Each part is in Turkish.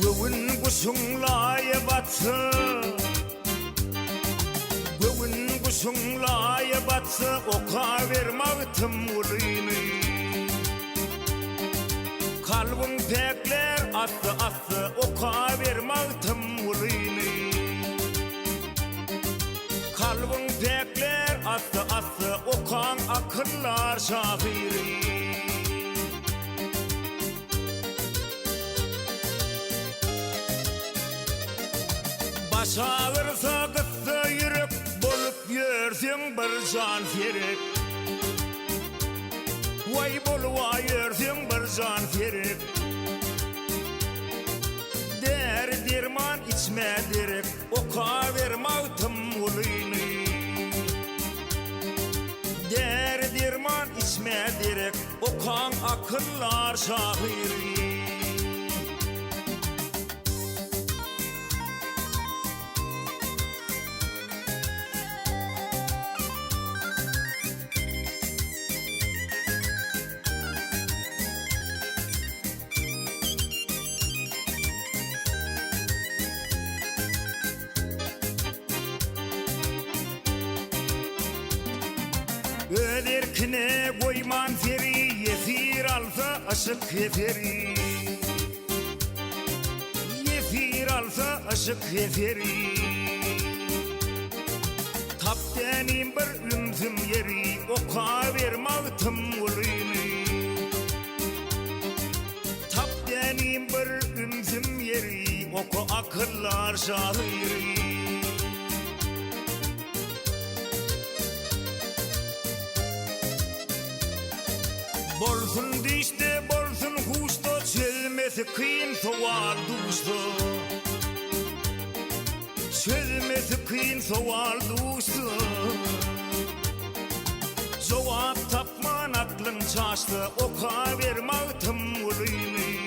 Göwün kuşunlaya batsa, göwün kuşunlaya batsa, oka vermağıtım uluyni. Kalbim pekler attı attı, oka vermağıtım uluyni. Kalbim pekler attı attı, okan akıllar şahiri. Baş ağrısa gıttı yürek, bolup yörsen bir can ferek. Vay boluva yörsen bir can ferek. Der derman içme derek, oka vermağıtım uluyni. Der derman içme derek, okan akıllar şahiri. Öderkine koyman feri, yefir alsa aşık yeferi. Yefir alsa aşık yeferi. Taptenim bir ümzüm yeri, oka vermağıtım uluyni. Taptenim bir ümzüm yeri, oka akıllar şahiri. Bolsun dişte, bolsun huşta, çözmesi kıyın soğal duşta. Çözmesi kıyın soğal duşta. Cevap tapman aklın çaştı, oka vermağıtım uluyni.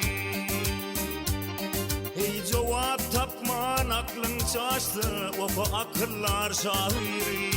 Hey cevap tapman aklın çaştı, oka akıllar şahiri.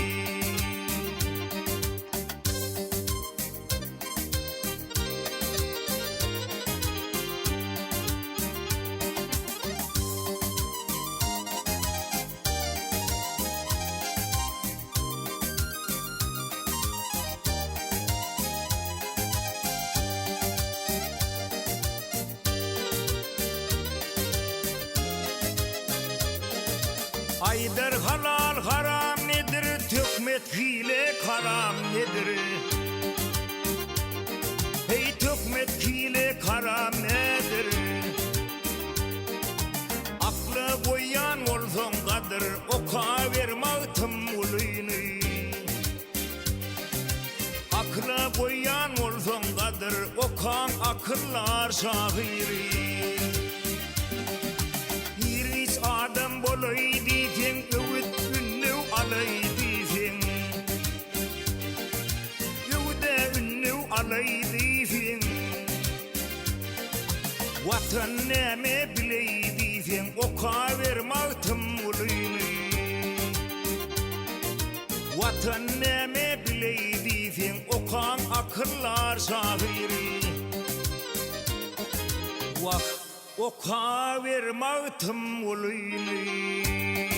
Aydar halal haram nedir, tökmet hile karam nedir? Hey tökmet hile karam nedir? Aklı koyan olsan kadır, oka vermağıtım uluyni. Aklı koyan olsan kadır, okan akıllar şahiri. Hiç adam bolaydı öğüt ünlü alaydıysın. Öğüde ünlü alaydıysın. Vatan neme bileydiysın, oka vermağıtım uluyni. Vatan neme bileydiysın, okan akıllar şahiri. Vah, oka vermağıtım uluyni.